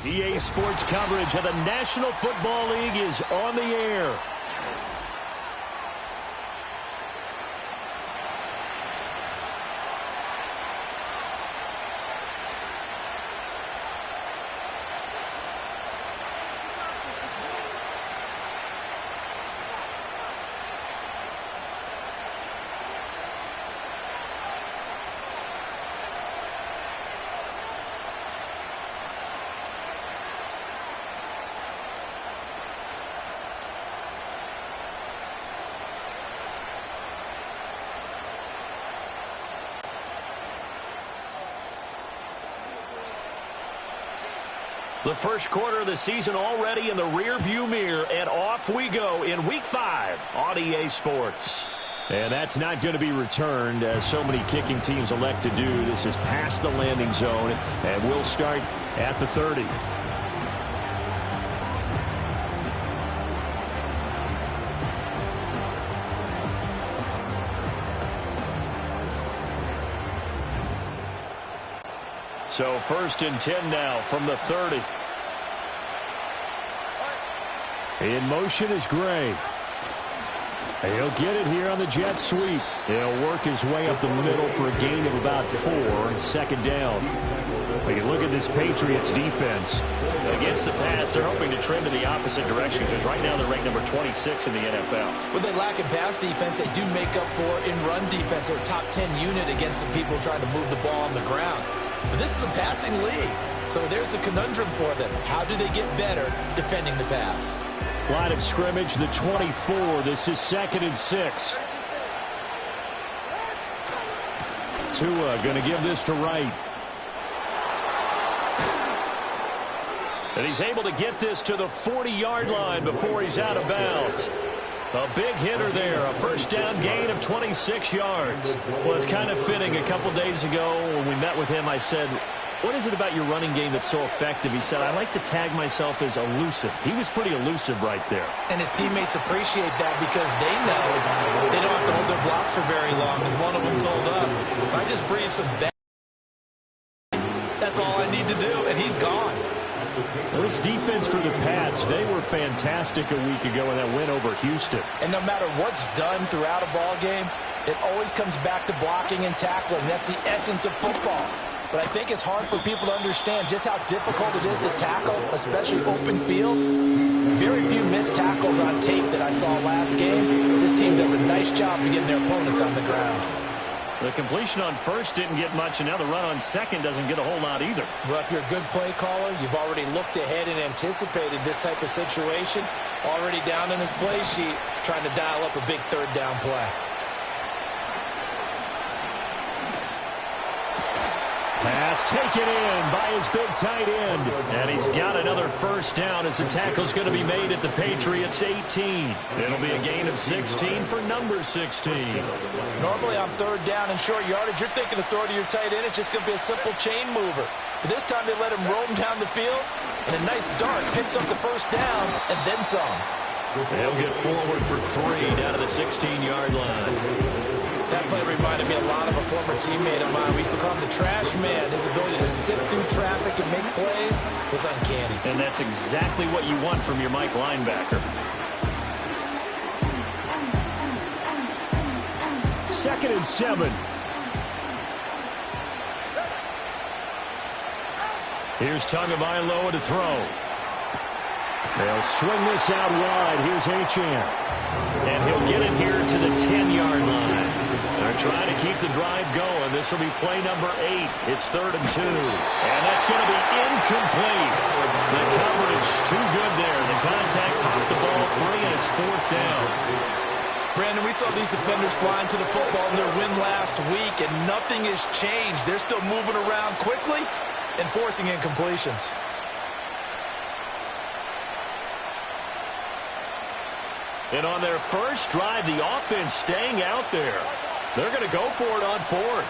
EA Sports coverage of the National Football League is on the air. The first quarter of the season already in the rearview mirror, and off we go in Week 5 on EA Sports. And that's not going to be returned, as so many kicking teams elect to do. This is past the landing zone, and we'll start at the 30. So 1st and 10 now from the 30. In motion is Gray. He'll get it here on the jet sweep. He'll work his way up the middle for a gain of about 4 on 2nd down. We can look at this Patriots defense. Against the pass, they're hoping to trend in the opposite direction because right now they're ranked number 26 in the NFL. When they lack in pass defense, they do make up for in run defense. They're a top 10 unit against the people trying to move the ball on the ground. But this is a passing league, so there's a conundrum for them. How do they get better defending the pass? Line of scrimmage, the 24. This is 2nd and 6. Tua going to give this to Wright. And he's able to get this to the 40-yard line before he's out of bounds. A big hitter there, a 1st down gain of 26 yards. Well, it's kind of fitting. A couple days ago when we met with him, I said, what is it about your running game that's so effective? He said, I like to tag myself as elusive. He was pretty elusive right there. And his teammates appreciate that because they know they don't have to hold their blocks for very long. As one of them told us, if I just breathe some bad, that's all I need to do, and he's gone. Well, this defense for the Pats, they were fantastic a week ago in that win over Houston. And no matter what's done throughout a ball game, it always comes back to blocking and tackling. That's the essence of football. But I think it's hard for people to understand just how difficult it is to tackle, especially open field. Very few missed tackles on tape that I saw last game. This team does a nice job of getting their opponents on the ground. The completion on 1st didn't get much, and now the run on 2nd doesn't get a whole lot either. Well, if you're a good play caller, you've already looked ahead and anticipated this type of situation. Already down in his play sheet, trying to dial up a big 3rd down play. Pass taken in by his big tight end. And he's got another 1st down as the tackle's going to be made at the Patriots 18. It'll be a gain of 16 for number 16. Normally on 3rd down and short yardage, you're thinking to throw to your tight end. It's just going to be a simple chain mover. But this time they let him roam down the field, and a nice dart picks up the 1st down and then some. They'll get forward for 3 down to the 16-yard line. That play reminded me a lot of a former teammate of mine. We used to call him the trash man. His ability to sift through traffic and make plays was uncanny. And that's exactly what you want from your Mike linebacker. 2nd and 7. Here's Tagovailoa to throw. They'll swing this out wide. Here's Achane. And he'll get it here to the 10-yard line. They're trying to keep the drive going. This will be play number 8. It's 3rd and 2. And that's going to be incomplete. The coverage too good there. The contact popped the ball free, and it's 4th down. Brandon, we saw these defenders flying to the football in their win last week, and nothing has changed. They're still moving around quickly and forcing incompletions. And on their first drive, the offense staying out there. They're going to go for it on 4th.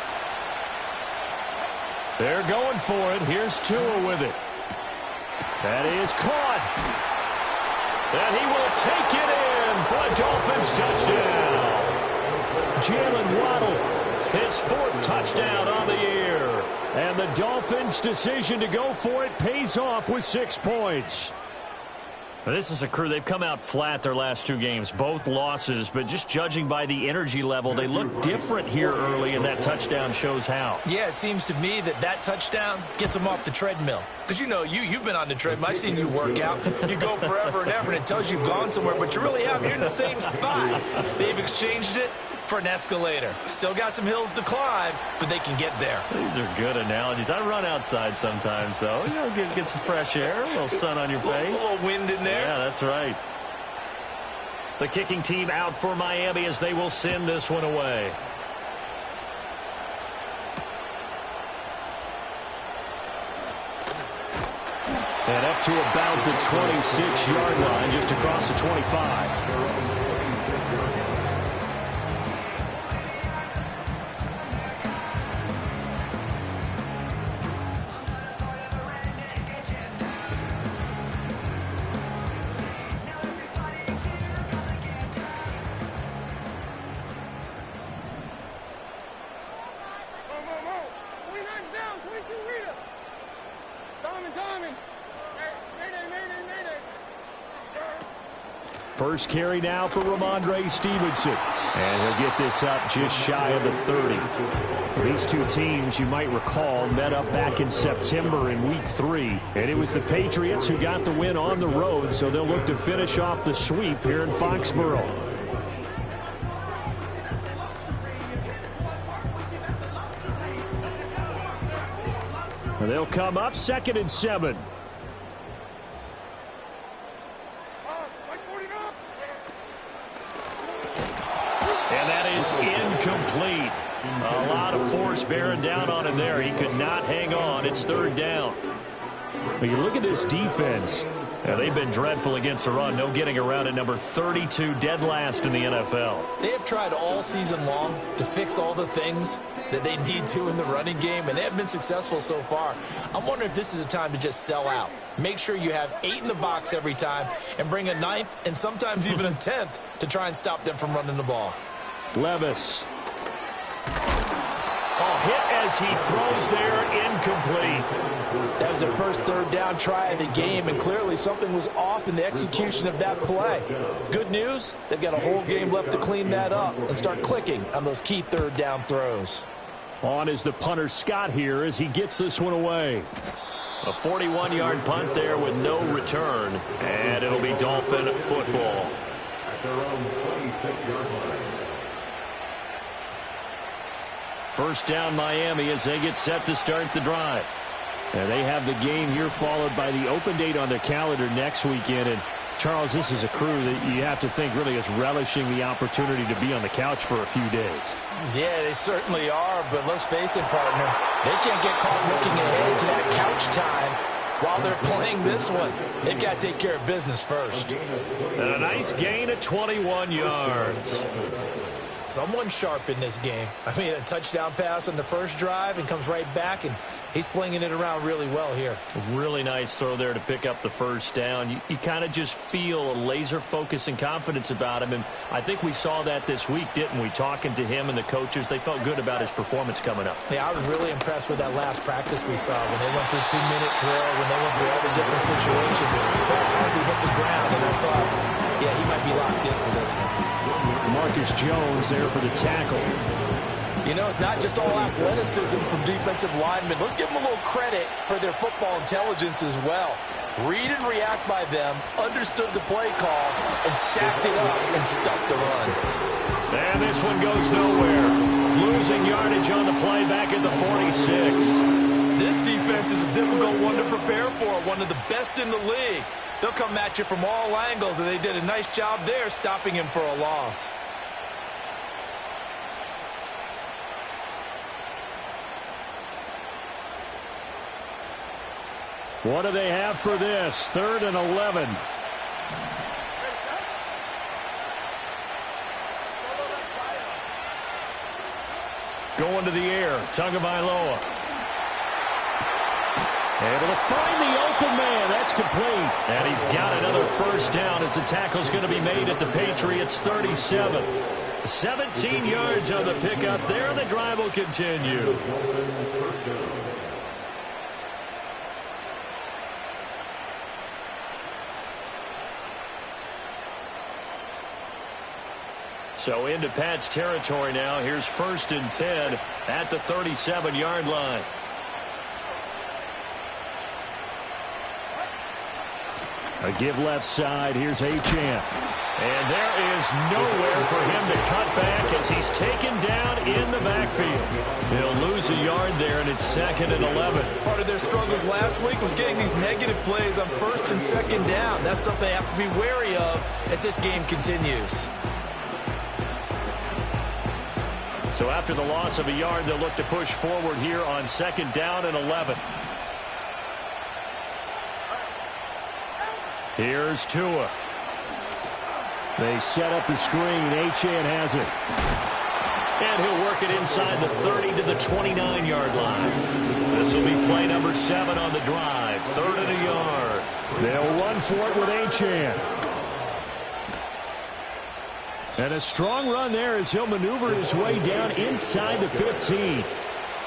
They're going for it. Here's Tua with it. That is caught. And he will take it in for a Dolphins touchdown. Jalen Waddle, his 4th touchdown on the year. And the Dolphins' decision to go for it pays off with 6 points. This is a crew. They've come out flat their last 2 games, both losses, but just judging by the energy level, they look different here early, and that touchdown shows how. Yeah, it seems to me that touchdown gets them off the treadmill. Because, you've been on the treadmill. I've seen you work out. You go forever and ever, and it tells you you've gone somewhere, but you really have. You're in the same spot. They've exchanged it for an escalator. Still got some hills to climb, but they can get there. These are good analogies. I run outside sometimes, though. Get some fresh air, a little sun on your face. A little wind in there. Yeah, that's right. The kicking team out for Miami as they will send this one away. And up to about the 26-yard line, just across the 25. First carry now for Ramondre Stevenson. And he'll get this up just shy of the 30. These two teams, you might recall, met up back in September in Week 3. And it was the Patriots who got the win on the road, so they'll look to finish off the sweep here in Foxborough. And they'll come up 2nd and 7. And that is incomplete. A lot of force bearing down on him there. He could not hang on. It's 3rd down. But you look at this defense. Yeah, they've been dreadful against the run. No getting around at number 32, dead last in the NFL. They have tried all season long to fix all the things that they need to in the running game, and they have been successful so far. I'm wondering if this is a time to just sell out. Make sure you have 8 in the box every time and bring a 9th and sometimes even a 10th to try and stop them from running the ball. Levis. Hit as he throws there, incomplete. That was their first 3rd down try of the game, and clearly something was off in the execution of that play. Good news, they've got a whole game left to clean that up and start clicking on those key 3rd down throws. On is the punter Scott here as he gets this one away. A 41-yard punt there with no return, and it'll be Dolphin football. At their own 26-yard line. First down Miami as they get set to start the drive. And they have the game here followed by the open date on their calendar next weekend. And Charles, this is a crew that you have to think really is relishing the opportunity to be on the couch for a few days. Yeah, they certainly are, but let's face it, partner. They can't get caught looking ahead to that couch time while they're playing this one. They've got to take care of business first. And a nice gain of 21 yards. Someone sharp in this game. I mean, a touchdown pass on the first drive and comes right back, and he's flinging it around really well here. Really nice throw there to pick up the first down. You kind of just feel a laser focus and confidence about him, and I think we saw that this week, didn't we? Talking to him and the coaches, they felt good about his performance coming up. Yeah, I was really impressed with that last practice we saw when they went through 2-minute drill, when they went through all the different situations. Ball hardly hit the ground, and I thought, yeah, he might be locked in for this one. Marcus Jones there for the tackle. You know, it's not just all athleticism from defensive linemen. Let's give them a little credit for their football intelligence as well. Read and react by them, understood the play call, and stacked it up and stuffed the run. And this one goes nowhere. Losing yardage on the play back at the 46. This defense is a difficult one to prepare for, one of the best in the league. They'll come at you from all angles, and they did a nice job there stopping him for a loss. What do they have for this? 3rd and 11. Going to the air, Tagovailoa. Able to find the open man. That's complete. And he's got another first down as the tackle's going to be made at the Patriots 37. 17 yards on the pickup there. The drive will continue. So into Pat's territory now. Here's 1st and 10 at the 37-yard line. A give left side. Here's Achane. And there is nowhere for him to cut back as he's taken down in the backfield. He'll lose a yard there, and it's 2nd and 11. Part of their struggles last week was getting these negative plays on 1st and 2nd down. That's something they have to be wary of as this game continues. So after the loss of a yard, they'll look to push forward here on 2nd down and 11. Here's Tua. They set up the screen. Achane has it. And he'll work it inside the 30 to the 29-yard line. This will be play number 7 on the drive. 3rd and a yard. They'll run for it with Achane. And a strong run there as he'll maneuver his way down inside the 15.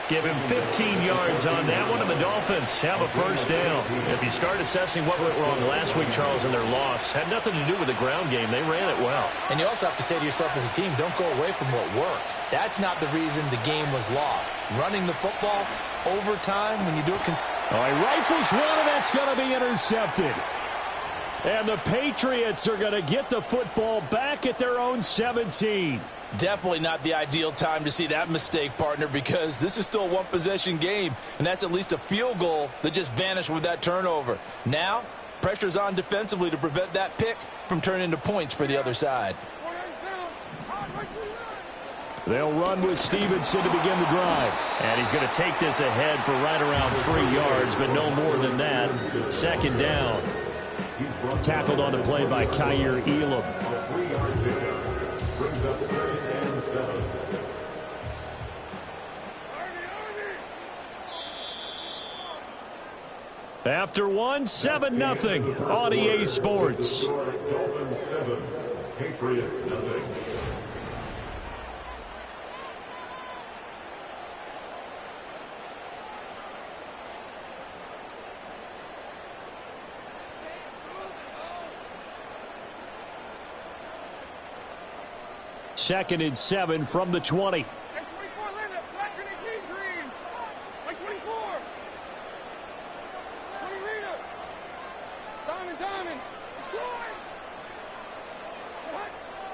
Give him 15 yards on that one, and the Dolphins have a 1st down. If you start assessing what went wrong last week, Charles, in their loss, had nothing to do with the ground game. They ran it well. And you also have to say to yourself as a team, don't go away from what worked. That's not the reason the game was lost. Running the football, overtime, when you do it All right, rifles one, and that's going to be intercepted. And the Patriots are going to get the football back at their own 17. Definitely not the ideal time to see that mistake, partner, because this is still a one-possession game, and that's at least a field goal that just vanished with that turnover. Now, pressure's on defensively to prevent that pick from turning into points for the other side. They'll run with Stevenson to begin the drive. And he's going to take this ahead for right around 3 yards, but no more than that. 2nd down. Tackled on the play by Kyer Elam. A 3-yard pickup brings up 2nd and 7. After one, 7-0 on EA Sports. Dolphins 7, Patriots 0. Second and 7 from the 20.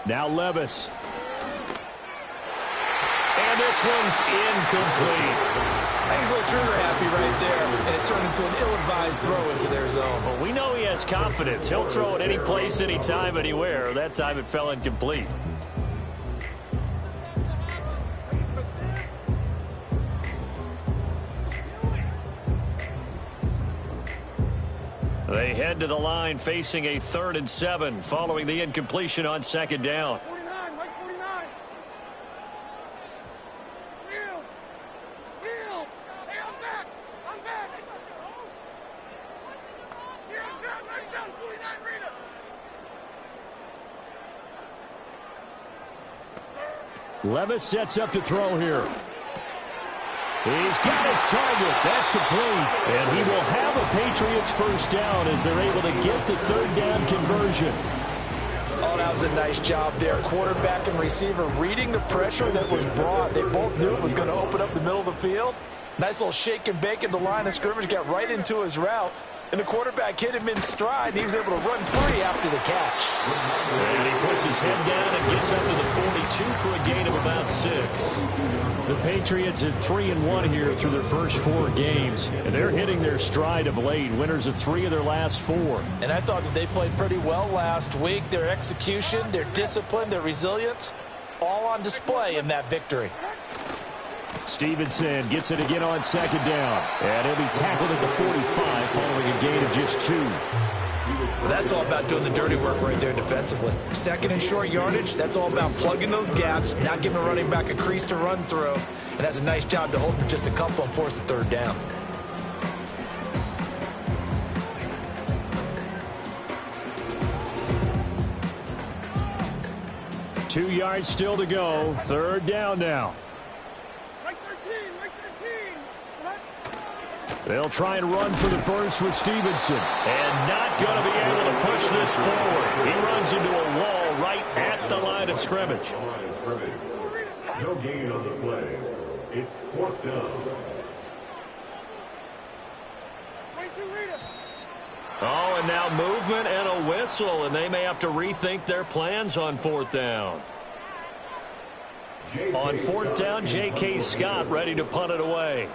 Now Levis. And this one's incomplete. He's a little trigger happy right there, and it turned into an ill-advised throw into their zone. Well, we know he has confidence. He'll throw it any place, anytime, anywhere. That time it fell incomplete. They head to the line facing a 3rd and 7 following the incompletion on 2nd down. 49, Mike 49. Wheels. Hey, I'm back. Here, I'm down, right down, 49, Rita. Levis sets up to throw here. He's got his target. That's complete. And he will have a Patriots 1st down as they're able to get the 3rd down conversion. Oh, that was a nice job there. Quarterback and receiver reading the pressure that was brought. They both knew it was going to open up the middle of the field. Nice little shake and bake at the line of scrimmage. Got right into his route. And the quarterback hit him in stride. He was able to run free after the catch. And he puts his head down and gets up to the 42 for a gain of about 6. The Patriots at 3-1 here through their first 4 games. And they're hitting their stride of late. Winners of 3 of their last 4. And I thought that they played pretty well last week. Their execution, their discipline, their resilience, all on display in that victory. Stevenson gets it again on 2nd down. And he'll be tackled at the 45 following a gain of just 2. Well, that's all about doing the dirty work right there defensively. 2nd and short yardage, that's all about plugging those gaps, not giving a running back a crease to run through. And that's a nice job to hold him just a couple and force a 3rd down. Two yards still to go. 3rd down now. They'll try and run for the 1st with Stevenson. And not going to be able to push this forward. He runs into a wall right at the line of scrimmage. No gain on the play. It's 4th down. Oh, and now movement and a whistle, and they may have to rethink their plans on 4th down. On 4th down, J.K. Scott ready to punt it away.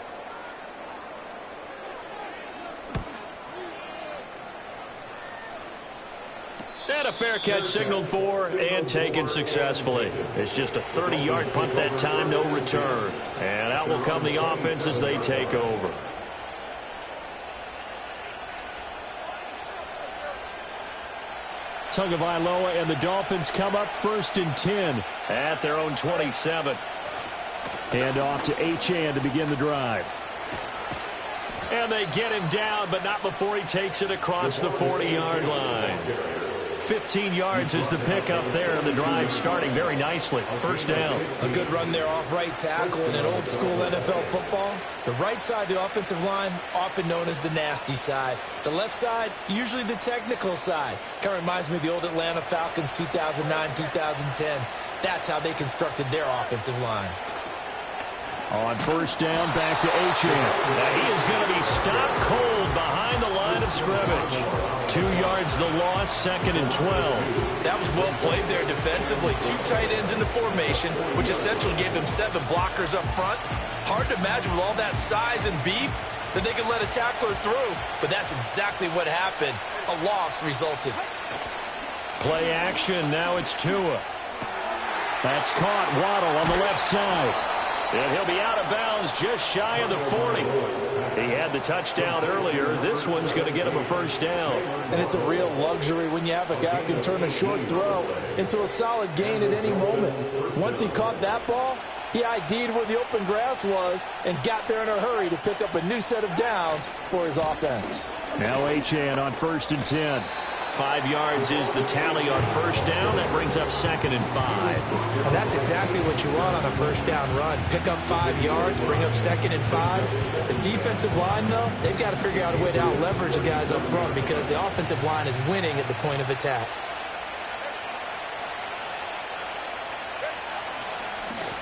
And a fair catch signaled for and taken successfully. It's just a 30-yard punt that time, no return. And out will come the offense as they take over. Tagovailoa and the Dolphins come up 1st and 10 at their own 27. And off to Achane to begin the drive. And they get him down, but not before he takes it across the 40-yard line. 15 yards is the pickup there, and the drive starting very nicely. 1st down. A good run there off right tackle in an old-school NFL football. The right side of the offensive line, often known as the nasty side. The left side, usually the technical side. Kind of reminds me of the old Atlanta Falcons 2009-2010. That's how they constructed their offensive line. On 1st down, back to Achane. Now he is going to be stopped cold behind the line of scrimmage. 2 yards the loss, 2nd and 12. That was well played there defensively. 2 tight ends in the formation, which essentially gave them 7 blockers up front. Hard to imagine with all that size and beef that they could let a tackler through. But that's exactly what happened. A loss resulted. Play action, now it's Tua. That's caught. Waddle on the left side. And he'll be out of bounds just shy of the 40. He had the touchdown earlier. This one's going to get him a 1st down. And it's a real luxury when you have a guy who can turn a short throw into a solid gain at any moment. Once he caught that ball, he ID'd where the open grass was and got there in a hurry to pick up a new set of downs for his offense. Now Achane on 1st and 10. 5 yards is the tally on 1st down. That brings up 2nd and 5. And that's exactly what you want on a 1st down run. Pick up 5 yards, bring up 2nd and 5. The defensive line, though, they've got to figure out a way to out-leverage the guys up front because the offensive line is winning at the point of attack.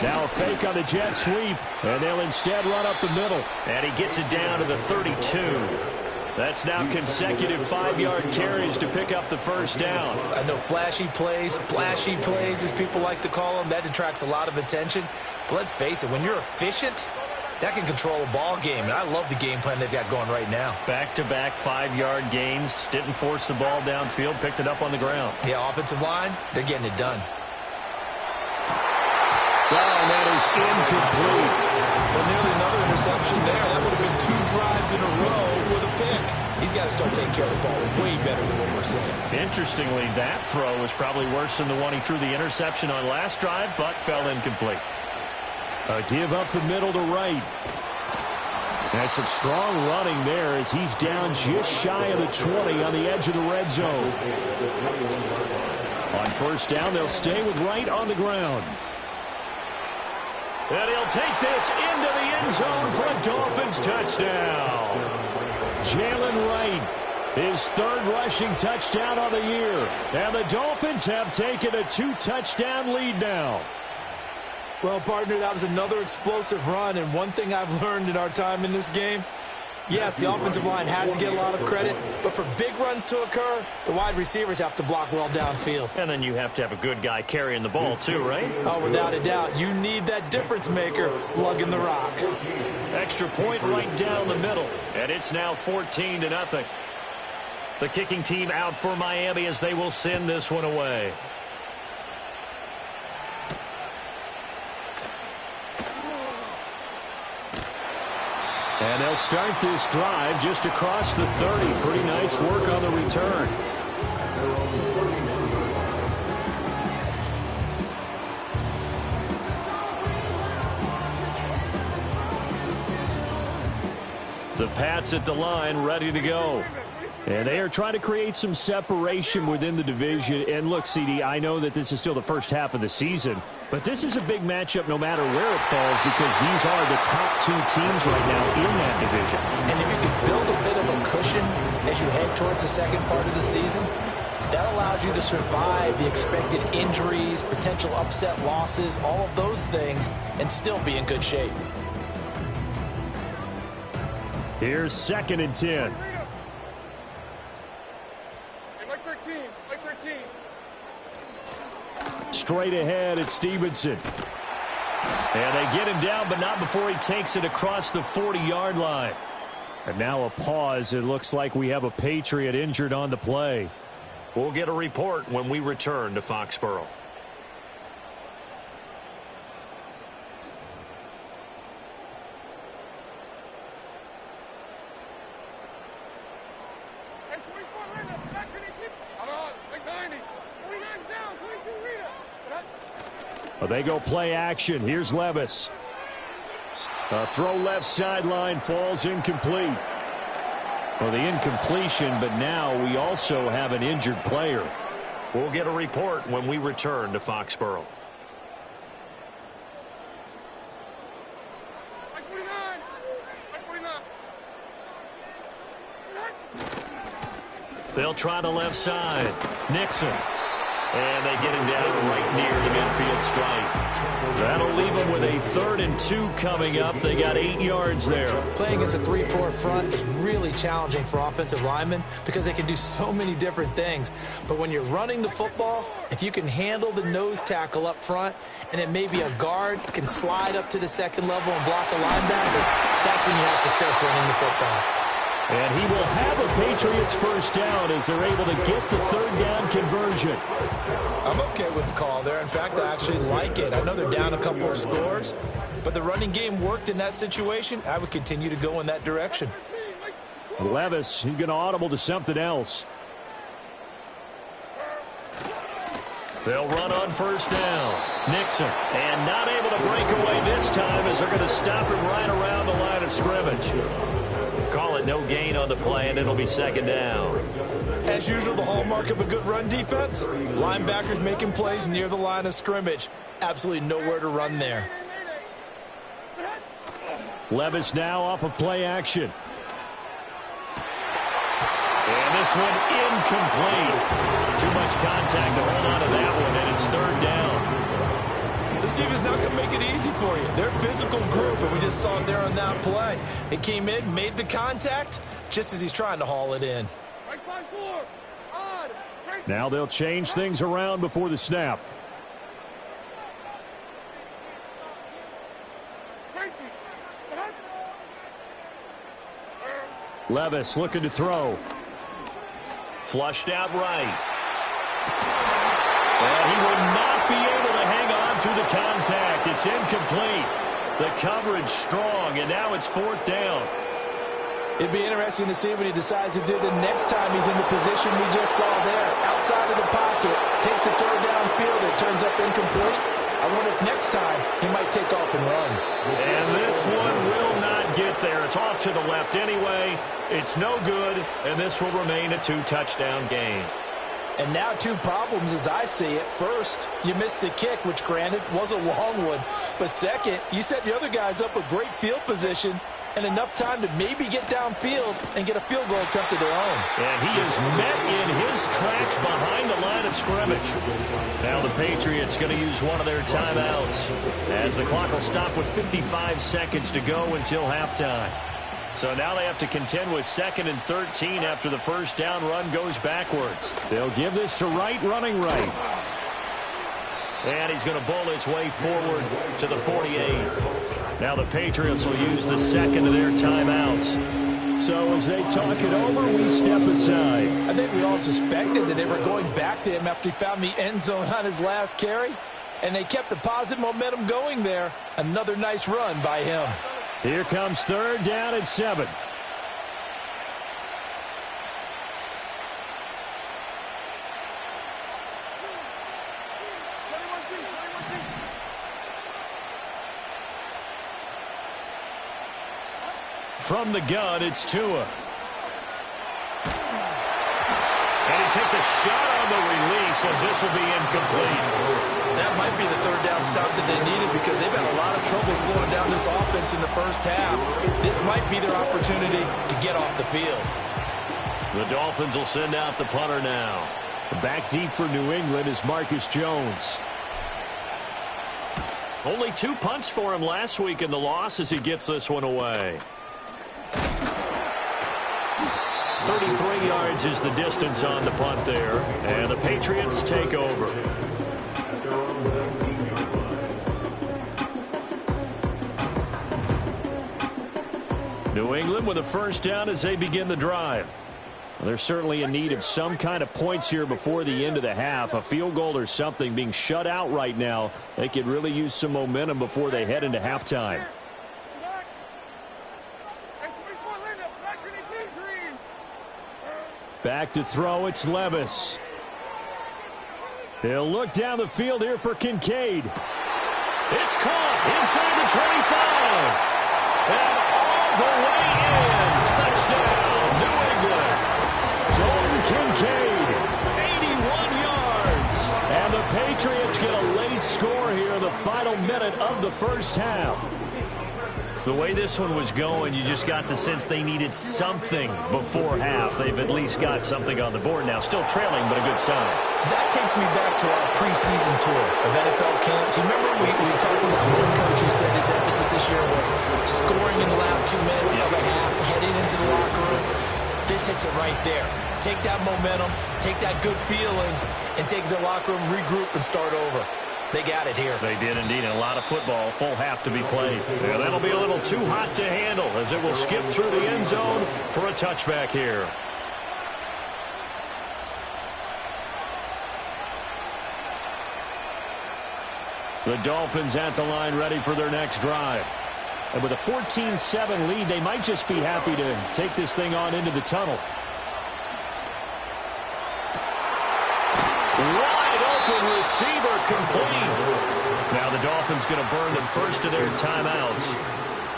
Now a fake on the jet sweep, and they'll instead run up the middle. And he gets it down to the 32. That's now consecutive 5-yard carries to pick up the 1st down. I know flashy plays, splashy plays, as people like to call them, that attracts a lot of attention. But let's face it, when you're efficient, that can control a ball game. And I love the game plan they've got going right now. Back-to-back 5-yard gains. Didn't force the ball downfield, picked it up on the ground. Yeah, offensive line, they're getting it done. Oh, and that is incomplete. Well, nearly another interception there. That would have been 2 drives in a row with a pick. He's got to start taking care of the ball way better than what we're seeing. Interestingly, that throw was probably worse than the one he threw the interception on last drive, but fell incomplete. A give up the middle to right. That's some strong running there as he's down just shy of the 20 on the edge of the red zone. On 1st down, they'll stay with Wright on the ground. And he'll take this into the end zone for a Dolphins touchdown. Jalen Wright, his 3rd rushing touchdown on the year. And the Dolphins have taken a 2-touchdown lead now. Well, partner, that was another explosive run. And one thing I've learned in our time in this game, yes, the offensive line has to get a lot of credit, but for big runs to occur, the wide receivers have to block well downfield. And then you have to have a good guy carrying the ball too, right? Oh, without a doubt. You need that difference maker lugging the rock. Extra point right down the middle, and it's now 14-0. The kicking team out for Miami as they will send this one away. And they'll start this drive just across the 30. Pretty nice work on the return. The Pats at the line, ready to go. And they are trying to create some separation within the division. And look, CD, I know that this is still the first half of the season, but this is a big matchup no matter where it falls because these are the top 2 teams right now in that division. And if you can build a bit of a cushion as you head towards the second part of the season, That allows you to survive the expected injuries, potential upset losses, all of those things, and still be in good shape. Here's 2nd and 10. Like 13. Like 13. Straight ahead, it's Stevenson. And they get him down, but not before he takes it across the 40-yard line. And now a pause. It looks like we have a Patriot injured on the play. We'll get a report when we return to Foxborough. Well, they go play action. Here's Levis. A throw left sideline falls incomplete. Well, the incompletion, but now we also have an injured player. We'll get a report when we return to Foxborough. They'll try the left side. Nixon. And they get him down right near the midfield stripe. That'll leave them with a 3rd and 2 coming up. They got 8 yards there. Playing against a 3-4 front is really challenging for offensive linemen because they can do so many different things. But when you're running the football, if you can handle the nose tackle up front, and then maybe a guard can slide up to the 2nd level and block a linebacker, that's when you have success running the football. And he will have a Patriots first down as they're able to get the 3rd down conversion. I'm okay with the call there. In fact, I actually like it. I know they're down a couple of scores, but the running game worked in that situation. I would continue to go in that direction. Levis, he's going to audible to something else. They'll run on first down. Nixon. And not able to break away this time as they're going to stop him right around the line of scrimmage. Call it no gain on the play, and it'll be 2nd down. As usual, the hallmark of a good run defense, linebackers making plays near the line of scrimmage. Absolutely nowhere to run there. Levis now off of play action. And this one incomplete. Too much contact to hold on to that one, and it's 3rd down. This team is not going to make it easy for you. They're a physical group, and we just saw it there on that play. They came in, made the contact, just as he's trying to haul it in. Now they'll change things around before the snap. Levis looking to throw. Flushed out right. And he will not be able to hang on to the contact. It's incomplete. The coverage strong, and now it's 4th down. It'd be interesting to see what he decides to do the next time he's in the position we just saw there. Outside of the pocket, takes a throw downfield, it turns up incomplete. I wonder if next time he might take off and run. And this one will not get there. It's off to the left anyway. It's no good, and this will remain a 2-touchdown game. And now 2 problems as I see it. First, you missed the kick, which granted was a long one. But second, you set the other guys up a great field position and enough time to maybe get downfield and get a field goal attempt of their own. And he is met in his tracks behind the line of scrimmage. Now the Patriots going to use one of their timeouts as the clock will stop with 55 seconds to go until halftime. So now they have to contend with 2nd and 13 after the first down run goes backwards. They'll give this to Wright running right. And he's going to bull his way forward to the 48. Now the Patriots will use the 2nd of their timeouts. So as they talk it over, we step aside. I think we all suspected that they were going back to him after he found the end zone on his last carry. And they kept the positive momentum going there. Another nice run by him. Here comes 3rd down and 7. From the gun, it's Tua. And he takes a shot on the release as this will be incomplete. That might be the 3rd down stop that they needed because they've had a lot of trouble slowing down this offense in the first half. This might be their opportunity to get off the field. The Dolphins will send out the punter now. Back deep for New England is Marcus Jones. Only 2 punts for him last week in the loss as he gets this one away. 33 yards is the distance on the punt there, and the Patriots take over. New England with a first down as they begin the drive. Well, they're certainly in need of some kind of points here before the end of the half. A field goal or something. Being shut out right now, they could really use some momentum before they head into halftime. Back to throw, it's Levis. He'll look down the field here for Kincaid. It's caught inside the 25. And all the way in. Touchdown, New England. Dalton Kincaid. 81 yards. And the Patriots get a late score here in the final minute of the first half. The way this one was going, you just got the sense they needed something before half. They've at least got something on the board now. Still trailing, but a good sign. That takes me back to our preseason tour of NFL camps. You remember we talked with that one coach who said his emphasis this year was scoring in the last 2 minutes of a half, heading into the locker room. This hits it right there. Take that momentum, take that good feeling, and take the locker room, regroup, and start over. They got it here. They did indeed. And a lot of football, full half to be played. Yeah, that'll be a little too hot to handle as it will skip through the end zone for a touchback here. The Dolphins at the line ready for their next drive. And with a 14-7 lead, they might just be happy to take this thing on into the tunnel. Wide open receiver complete. Now the Dolphins going to burn the first of their timeouts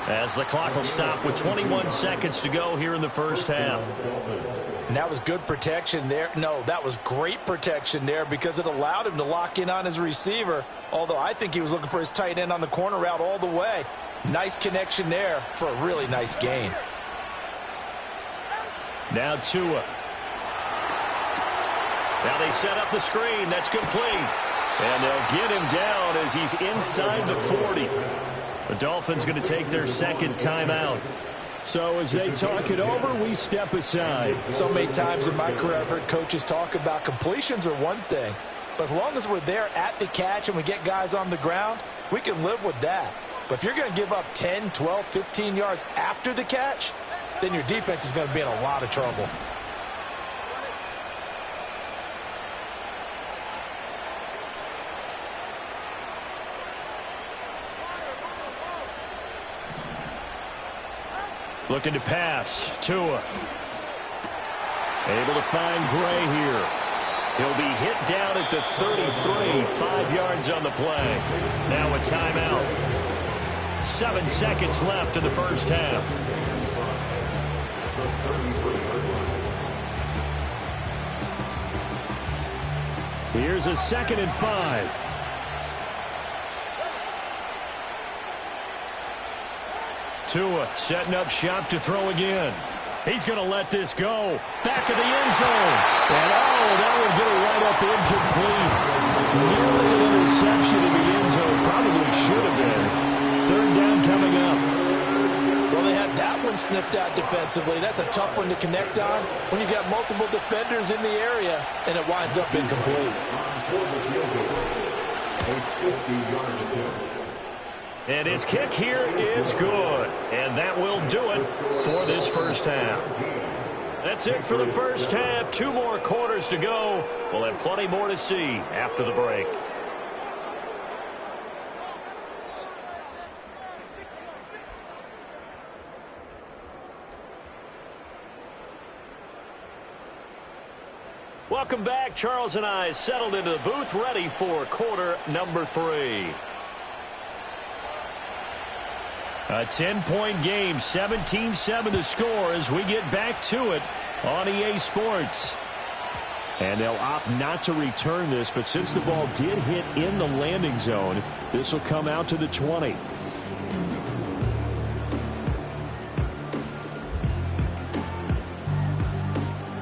as the clock will stop with 21 seconds to go here in the first half. And that was good protection there. No, that was great protection there because it allowed him to lock in on his receiver, although I think he was looking for his tight end on the corner route all the way. Nice connection there for a really nice gain. Now Tua. Now they set up the screen. That's complete. And they'll get him down as he's inside the 40. The Dolphins going to take their second timeout. So as they talk it over, we step aside. So many times in my career I've heard coaches talk about completions are one thing, but as long as we're there at the catch and we get guys on the ground, we can live with that. But if you're going to give up 10, 12, 15 yards after the catch, then your defense is going to be in a lot of trouble. Looking to pass. Tua. Able to find Gray here. He'll be hit down at the 33. 5 yards on the play. Now a timeout. 7 seconds left in the first half. Here's a 2nd and 5. Tua setting up shop to throw again. He's going to let this go. Back of the end zone. And that would get it right up incomplete. Nearly an interception in the end zone. Probably should have been. 3rd down coming up. Well, they had that one snipped out defensively. That's a tough one to connect on when you got multiple defenders in the area, and it winds up incomplete. And his kick here is good. And that will do it for this first half. That's it for the first half. 2 more quarters to go. We'll have plenty more to see after the break. Welcome back. Charles and I settled into the booth, ready for quarter number 3. A 10-point game, 17-7 the score as we get back to it on EA Sports. And they'll opt not to return this, but since the ball did hit in the landing zone, this will come out to the 20.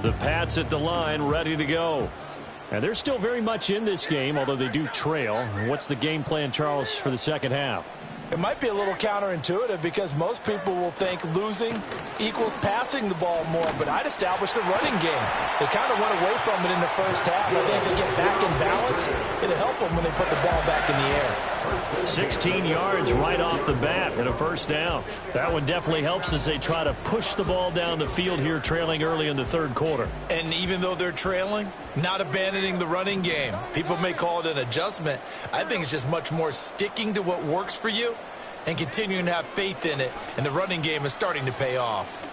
The Pats at the line, ready to go. And they're still very much in this game, although they do trail. What's the game plan, Charles, for the second half? It might be a little counterintuitive because most people will think losing equals passing the ball more, but I'd establish the running game. They kind of went away from it in the first half. I think they get back in balance. It'll help them when they put the ball back in the air. 16 yards right off the bat and a first down. That one definitely helps as they try to push the ball down the field here, trailing early in the third quarter. And even though they're trailing, not abandoning the running game. People may call it an adjustment. I think it's just much more sticking to what works for you and continuing to have faith in it. And the running game is starting to pay off.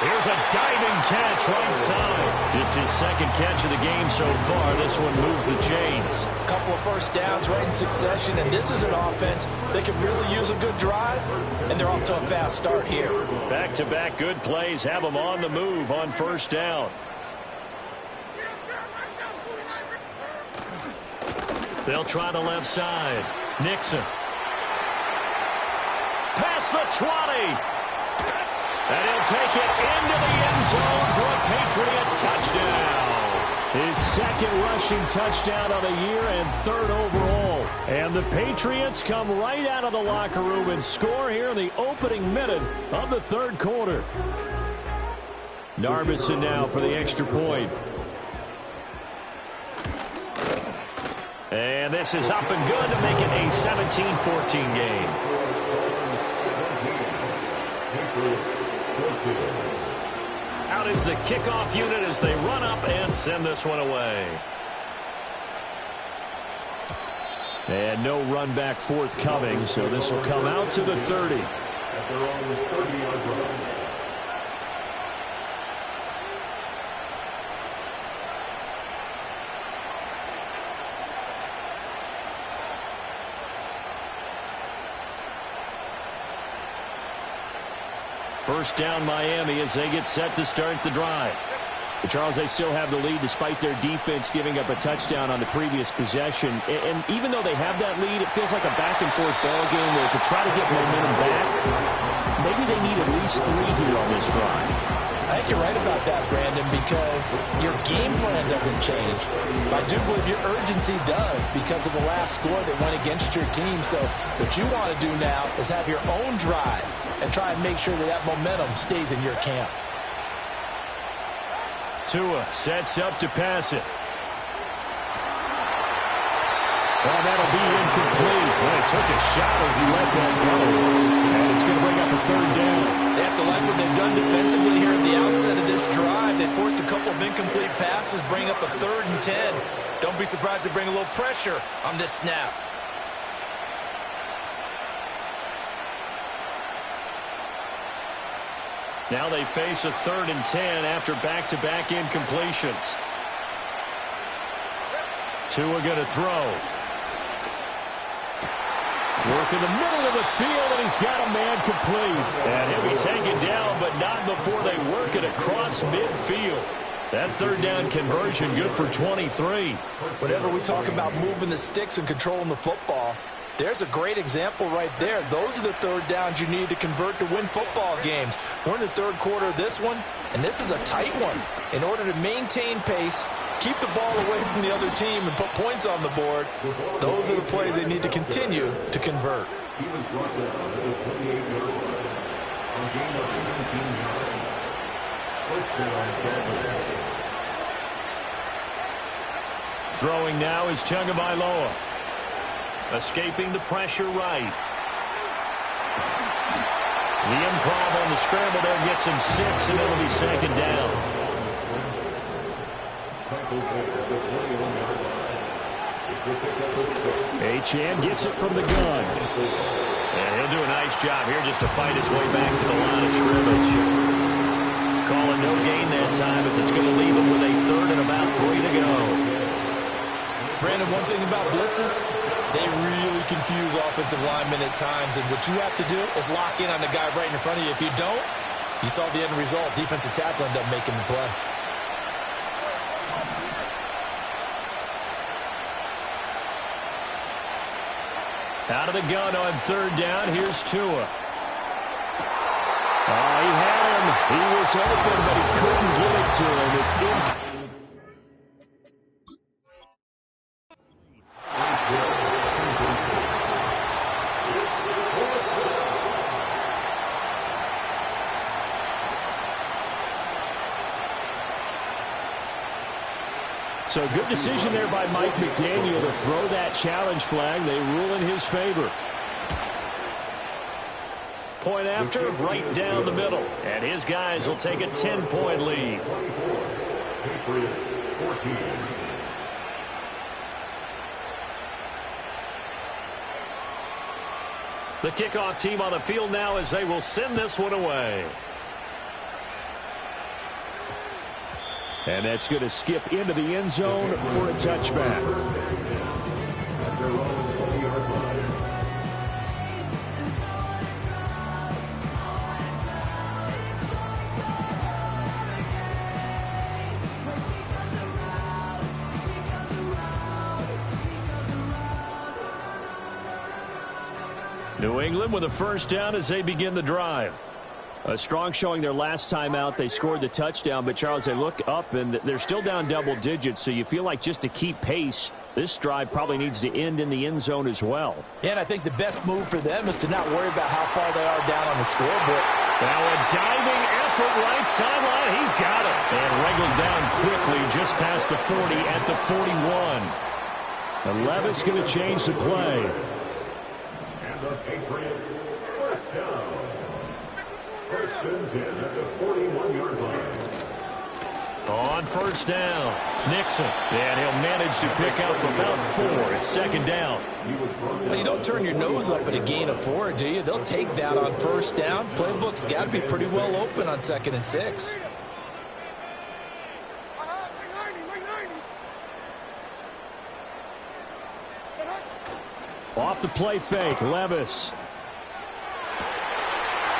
Here's a diving catch right side. Just his second catch of the game so far. This one moves the chains. A couple of first downs right in succession, and this is an offense that could really use a good drive, and they're off to a fast start here. Back-to-back good plays have them on the move on first down. They'll try the left side. Nixon. Past the 20. And he'll take it into the end zone for a Patriot touchdown. His second rushing touchdown of the year and third overall. And the Patriots come right out of the locker room and score here in the opening minute of the third quarter. Narbison now for the extra point. And this is up and good to make it a 17-14 game. Out is the kickoff unit as they run up and send this one away. And no run back forthcoming, so this will come out to the 30. At their own 30-yard line. First down Miami as they get set to start the drive. But Charles, they still have the lead despite their defense giving up a touchdown on the previous possession. And even though they have that lead, it feels like a back-and-forth ball game where to try to get momentum back, maybe they need at least 3 here on this drive. I think you're right about that, Brandon, because your game plan doesn't change. I do believe your urgency does because of the last score that went against your team. So what you want to do now is have your own drive and try and make sure that that momentum stays in your camp. Tua sets up to pass it. Well, that'll be incomplete. Well, he took a shot as he let that go. And it's going to bring up a third down. They have to like what they've done defensively here at the outset of this drive. They forced a couple of incomplete passes, bring up a 3rd and 10. Don't be surprised to bring a little pressure on this snap. Now they face a 3rd and 10 after back-to-back incompletions. Tua going to throw. Work in the middle of the field, and he's got a man complete. And he'll be taken down, but not before they work it across midfield. That 3rd down conversion good for 23. Whenever we talk about moving the sticks and controlling the football, there's a great example right there. Those are the 3rd downs you need to convert to win football games. We're in the 3rd quarter of this one, and this is a tight one. In order to maintain pace, keep the ball away from the other team, and put points on the board, those are the plays they need to continue to convert. He was brought down at the 28-yard line. On gain of 17 yards. First down, Kansas. Throwing now is Tagovailoa. Escaping the pressure right. The improv on the scramble there gets him 6, and it'll be 2nd down. Achane gets it from the gun. And he'll do a nice job here just to fight his way back to the line of scrimmage. Calling no gain that time as it's going to leave him with a 3rd and about 3 to go. Brandon, one thing about blitzes, they really confuse offensive linemen at times, and what you have to do is lock in on the guy right in front of you. If you don't, you saw the end result. Defensive tackle ended up making the play. Out of the gun on 3rd down, here's Tua. Oh, he had him. He was open, but he couldn't get it to him. It's in. So good decision there by Mike McDaniel to throw that challenge flag. They rule in his favor. Point after, right down the middle. And his guys will take a 10-point lead. Patriots 14. The kickoff team on the field now as they will send this one away. And that's going to skip into the end zone for a touchback. At their own 20-yard line. New England with a first down as they begin the drive. A strong showing their last time out. They scored the touchdown, but Charles, they look up and they're still down double digits, so you feel like just to keep pace, this drive probably needs to end in the end zone as well. And I think the best move for them is to not worry about how far they are down on the scoreboard. Now a diving effort right sideline. He's got it. And wriggled down quickly just past the 40 at the 41. And Levis going to change the play. And the Patriots first down. First and 10 at the 41-yard line. On first down, Nixon. And he'll manage to pick up about 4. It's second down. Well, you don't turn your nose up at a gain of 4, do you? They'll take that on first down. Playbook's got to be pretty well open on 2nd and 6. Off the play fake, Levis.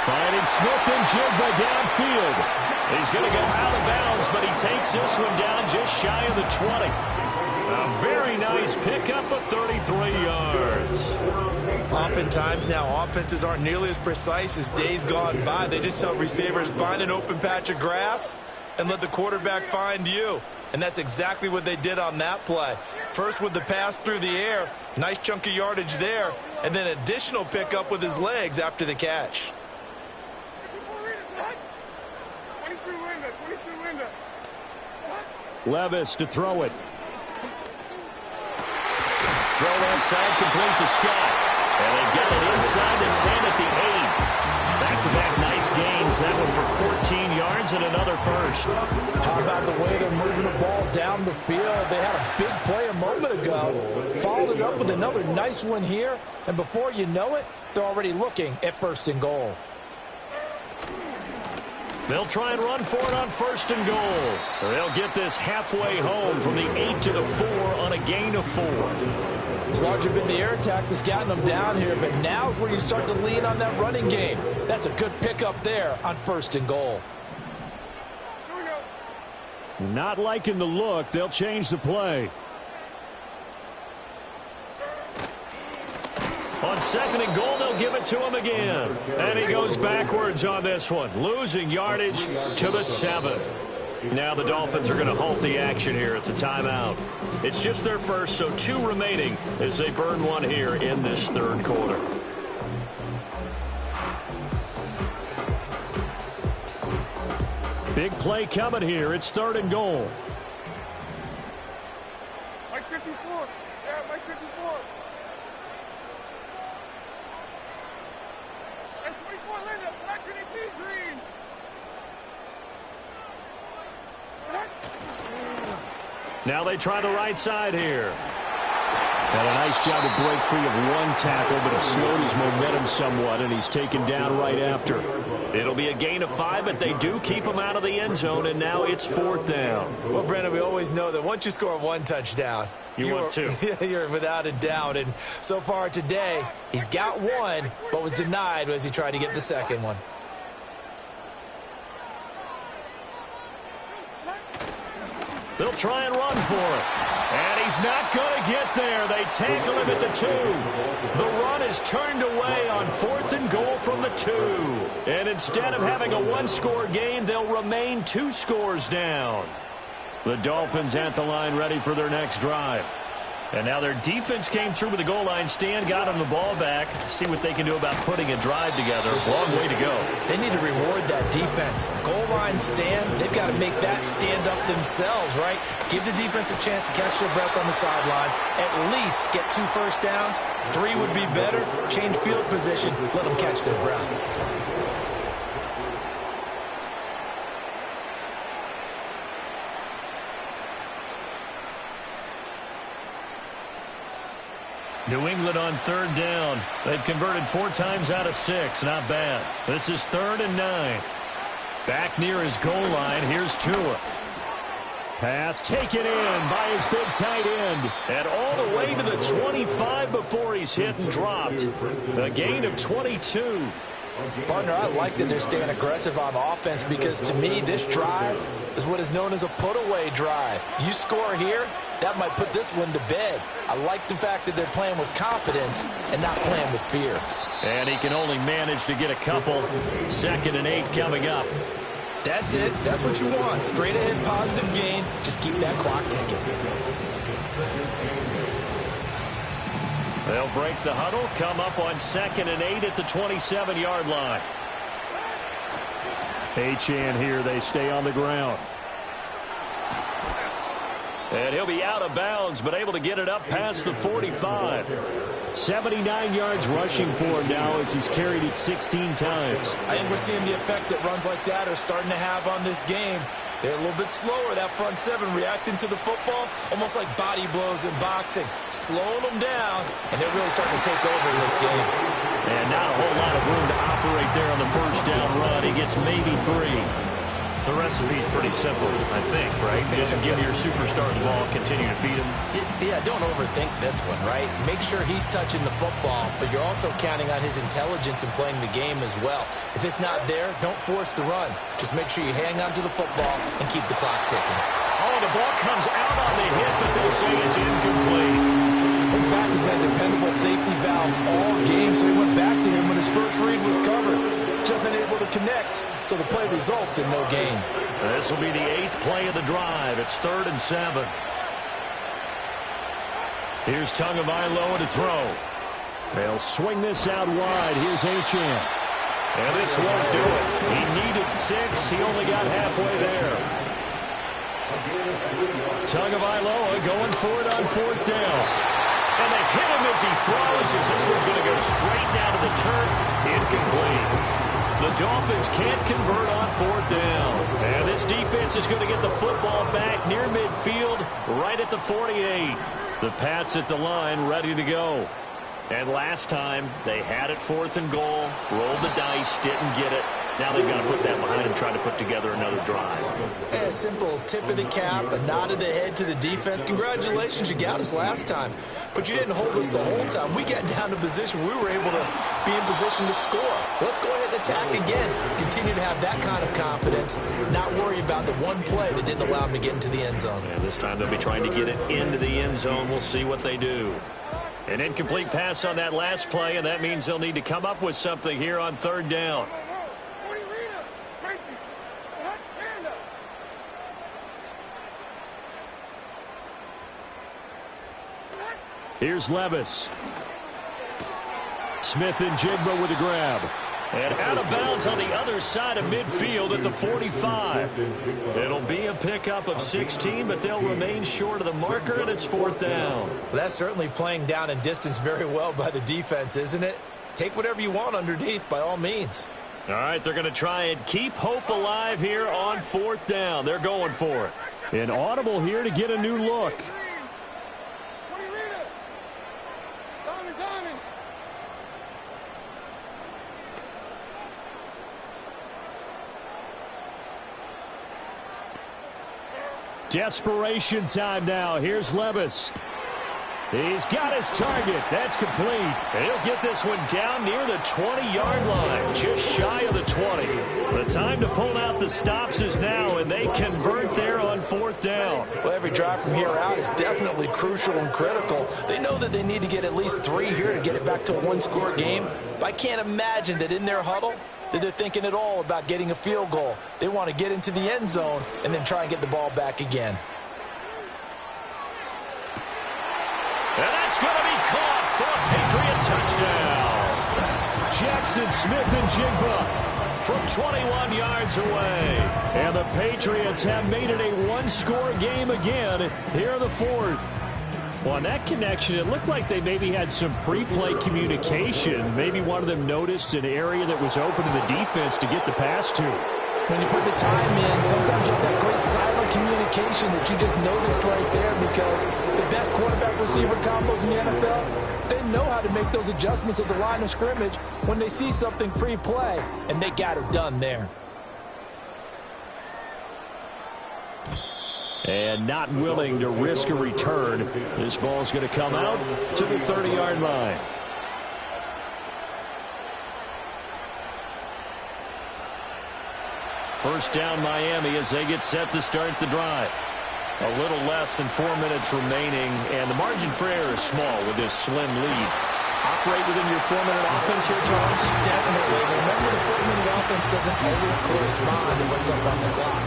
Finding Smith and Jigba downfield. He's going to go out of bounds, but he takes this one down just shy of the 20. A very nice pickup of 33 yards. Oftentimes now, offenses aren't nearly as precise as days gone by. They just tell receivers, find an open patch of grass and let the quarterback find you. And that's exactly what they did on that play. First with the pass through the air, nice chunk of yardage there, and then additional pickup with his legs after the catch. Levis to throw it. Throw outside, complete to Scott. And they've got it inside the 10 at the 8. Back-to-back nice gains. That one for 14 yards and another first. How about the way they're moving the ball down the field? They had a big play a moment ago. Followed it up with another nice one here. And before you know it, they're already looking at 1st and goal. They'll try and run for it on 1st and goal. They'll get this halfway home from the 8 to the 4 on a gain of 4. As large of in the air attack that's gotten them down here, but now is where you start to lean on that running game. That's a good pickup there on 1st and goal. Not liking the look. They'll change the play. On 2nd and goal, they'll give it to him again. And he goes backwards on this one, losing yardage to the 7. Now the Dolphins are going to halt the action here. It's a timeout. It's just their first, so 2 remaining as they burn one here in this 3rd quarter. Big play coming here. It's 3rd and goal. Mike 54. Yeah, Mike 54. And 24 Linda. Back to the T green. Now they try the right side here. Had a nice job to break free of one tackle, but it slowed his momentum somewhat, and he's taken down right after. It'll be a gain of 5, but they do keep him out of the end zone, and now it's 4th down. Well, Brandon, we always know that once you score 1 touchdown, you want 2. You're without a doubt. And so far today, he's got 1, but was denied as he tried to get the 2nd one. They'll try and run for it. And he's not going to get there. They tackle him at the 2. The run is turned away on 4th and goal from the 2. And instead of having a 1-score game, they'll remain 2 scores down. The Dolphins at the line ready for their next drive. And now their defense came through with a goal line stand, got them the ball back. See what they can do about putting a drive together. Long way to go. They need to reward that defense. Goal line stand, they've got to make that stand up themselves, right? Give the defense a chance to catch their breath on the sidelines. At least get 2 first downs. 3 would be better. Change field position. Let them catch their breath. New England on 3rd down. They've converted 4 times out of 6. Not bad. This is 3rd and 9. Back near his goal line. Here's Tua. Pass taken in by his big tight end. And all the way to the 25 before he's hit and dropped. A gain of 22. Partner, I like that they're staying aggressive on offense because to me, this drive is what is known as a put-away drive. You score here, that might put this one to bed. I like the fact that they're playing with confidence and not playing with fear. And he can only manage to get a couple. 2nd and 8 coming up. That's it. That's what you want. Straight ahead positive gain. Just keep that clock ticking. They'll break the huddle, come up on 2nd and 8 at the 27-yard line. Achane here, they stay on the ground. And he'll be out of bounds, but able to get it up past the 45. 79 yards rushing for him now as he's carried it 16 times. I think we're seeing the effect that runs like that are starting to have on this game. They're a little bit slower, that front 7, reacting to the football, almost like body blows in boxing, slowing them down, and they're really starting to take over in this game. And not a whole lot of room to operate there on the 1st down run. He gets maybe 3. The recipe's pretty simple, I think, right? Just give your superstar the ball, continue to feed him. Yeah, don't overthink this one, right? Make sure he's touching the football, but you're also counting on his intelligence in playing the game as well. If it's not there, don't force the run. Just make sure you hang on to the football and keep the clock ticking. Oh, the ball comes out on the hit, but they'll say it's incomplete. His back has been a dependable safety valve all game, so he went back to him when his first read was covered. Just unable to connect, so the play results in no gain. This will be the 8th play of the drive. It's 3rd and 7. Here's Tagovailoa to throw. They'll swing this out wide. Here's Achane. And this won't do it. He needed 6. He only got halfway there. Tagovailoa going for it on 4th down. And they hit him as he throws, as this one's going to go straight down to the turf. Incomplete. The Dolphins can't convert on 4th down. And this defense is going to get the football back near midfield, right at the 48. The Pats at the line, ready to go. And last time, they had it 4th and goal, rolled the dice, didn't get it. Now they've got to put that behind and try to put together another drive. A simple tip of the cap, a nod of the head to the defense. Congratulations, you got us last time. But you didn't hold us the whole time. We got down to position. We were able to be in position to score. Let's go ahead and attack again. Continue to have that kind of confidence. Not worry about the one play that didn't allow them to get into the end zone. And this time they'll be trying to get it into the end zone. We'll see what they do. An incomplete pass on that last play, and that means they'll need to come up with something here on 3rd down. Here's Levis. Smith and Jigba with a grab. And out of bounds on the other side of midfield at the 45. It'll be a pickup of 16, but they'll remain short of the marker, and it's 4th down. Well, that's certainly playing down in distance very well by the defense, isn't it? Take whatever you want underneath, by all means. All right, they're going to try and keep hope alive here on 4th down. They're going for it. An audible here to get a new look. Desperation time now. Here's Levis. He's got his target. That's complete. And he'll get this one down near the 20-yard line, just shy of the 20. The time to pull out the stops is now, and they convert there on 4th down. Well, every drive from here out is definitely crucial and critical. They know that they need to get at least 3 here to get it back to a one-score game. But I can't imagine that in their huddle that they're thinking at all about getting a field goal. They want to get into the end zone and then try and get the ball back again. touchdown. Jackson Smith-Njigba from 21 yards away. And the Patriots have made it a one-score game again here in the fourth. Well, on that connection, it looked like they maybe had some pre-play communication. Maybe one of them noticed an area that was open to the defense to get the pass to. When you put the time in, sometimes you have that great silent communication that you just noticed right there, because the best quarterback-receiver combos in the NFL, they know how to make those adjustments at the line of scrimmage when they see something pre-play, and they got it done there. And not willing to risk a return. This ball's going to come out to the 30-yard line. First down Miami as they get set to start the drive. A little less than 4 minutes remaining, and the margin for error is small with this slim lead. Operate within your 4-minute offense here, Charles? Definitely. Remember, the 4-minute offense doesn't always correspond to what's up on the clock.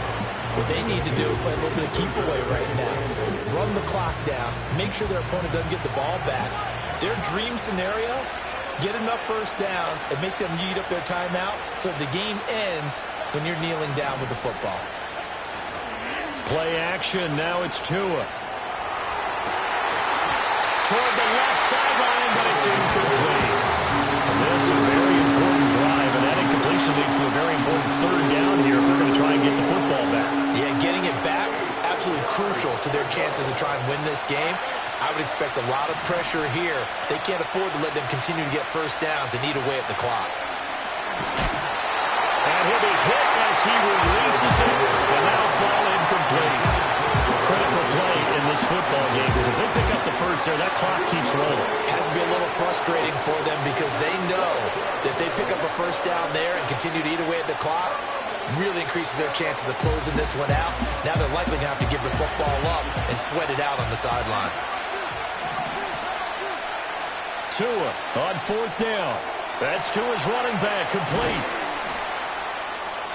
What they need to do is play a little bit of keep away right now. Run the clock down. Make sure their opponent doesn't get the ball back. Their dream scenario, get enough first downs and make them eat up their timeouts so the game ends when you're kneeling down with the football. Play action. Now it's Tua. Toward the left sideline, but it's incomplete. This is a very important drive, and that incompletion leads to a very important third down here if they're going to try and get the football back. Yeah, getting it back, absolutely crucial to their chances to try and win this game. I would expect a lot of pressure here. They can't afford to let them continue to get first downs and eat away at the clock. And he'll be hit as he releases it, and that'll fall incomplete. Critical play in this football game, because if they pick up the first there, that clock keeps rolling. Has to be a little frustrating for them, because they know that they pick up a first down there and continue to eat away at the clock, really increases their chances of closing this one out. Now they're likely going to have to give the football up and sweat it out on the sideline. Tua on fourth down. That's Tua's running back, complete.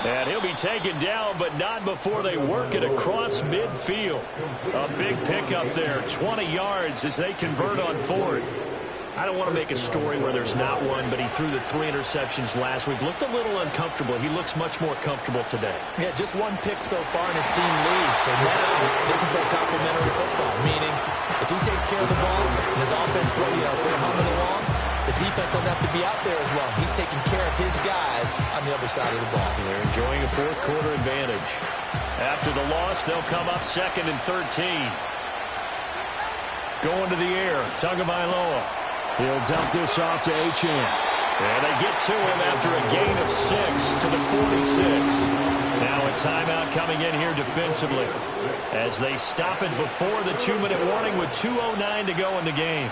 And he'll be taken down, but not before they work it across midfield. A big pickup there, 20 yards as they convert on fourth. I don't want to make a story where there's not one, but he threw the 3 interceptions last week. Looked a little uncomfortable. He looks much more comfortable today. Yeah, just one pick so far in his team lead. So now they can play complementary football, meaning if he takes care of the ball and his offense, they're humming along, the defense doesn't have to be out there as well. He's taking care of his guys on the other side of the ball. They're enjoying a fourth quarter advantage. After the loss, they'll come up 2nd and 13. Going to the air, Tagovailoa. He'll dump this off to Achane. And they get to him after a gain of 6 to the 46. Now a timeout coming in here defensively as they stop it before the 2-minute warning with 2:09 to go in the game.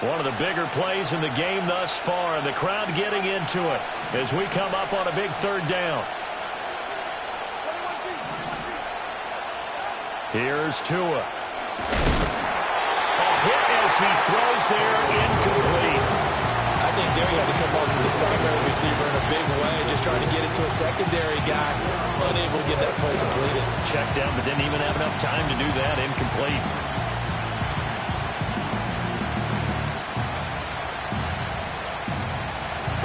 One of the bigger plays in the game thus far, and the crowd getting into it as we come up on a big third down. Here's Tua. A hit as he throws there, incomplete. I think there he had to come off with his primary receiver in a big way, just trying to get it to a secondary guy, unable to get that play completed. Checked down, but didn't even have enough time to do that, incomplete.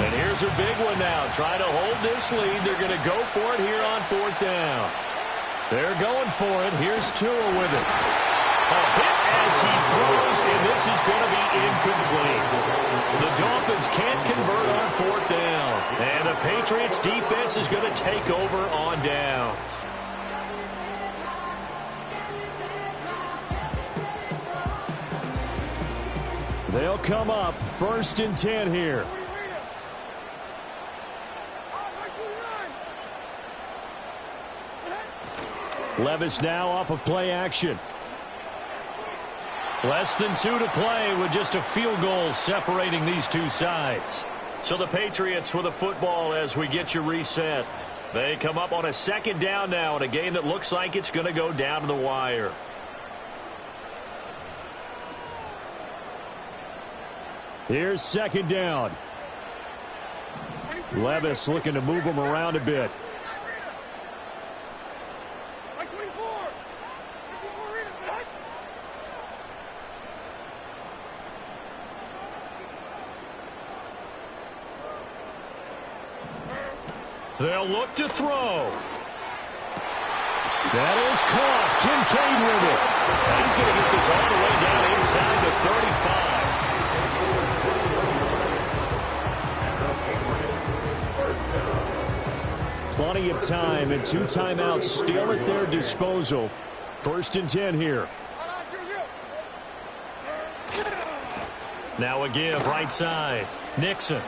And here's a big one now. Try to hold this lead. They're going to go for it here on fourth down. They're going for it. Here's Tua with it. A hit as he throws, and this is going to be incomplete. The Dolphins can't convert on fourth down. And the Patriots defense is going to take over on downs. They'll come up 1st and 10 here. Levis now off of play action. Less than 2 to play with just a field goal separating these two sides. So the Patriots with a football as we get you reset. They come up on a 2nd down now in a game that looks like it's going to go down to the wire. Here's 2nd down. Levis looking to move him around a bit. They'll look to throw. That is caught. Kincaid with it. And he's going to get this all the way down inside the 35. Plenty of time and 2 timeouts still at their disposal. 1st and 10 here. Now a give right side. Nixon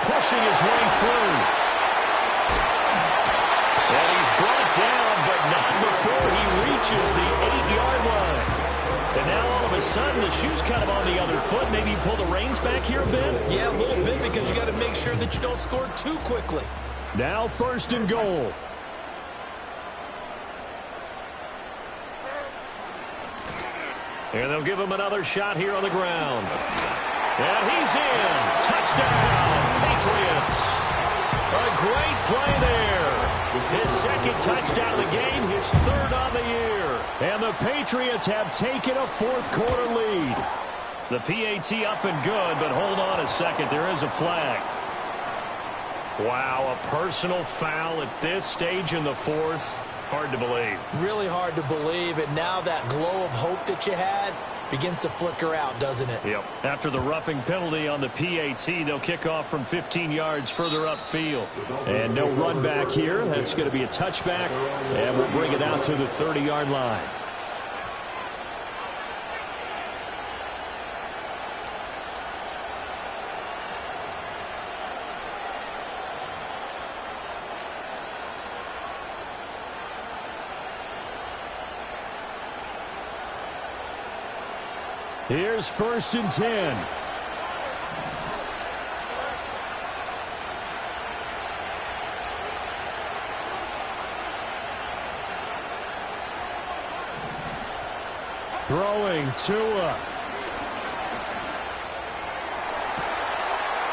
pushing his way through. And he's brought down, but not before he reaches the 8-yard line. And now all of a sudden the shoe's kind of on the other foot. Maybe you pull the reins back here a bit? Yeah, a little bit, because you got to make sure that you don't score too quickly. Now 1st and goal. And they'll give him another shot here on the ground. And he's in. Touchdown, Patriots. A great play there. His 2nd touchdown of the game, his 3rd on the year. And the Patriots have taken a 4th quarter lead. The PAT up and good, but hold on a second. There is a flag. Wow, a personal foul at this stage in the 4th. Hard to believe. Really hard to believe, and now that glow of hope that you had begins to flicker out, doesn't it? Yep. After the roughing penalty on the PAT, they'll kick off from 15 yards further upfield. And no run back here. That's going to be a touchback, and we'll bring it out to the 30-yard line. Here's 1st and 10. Throwing Tua.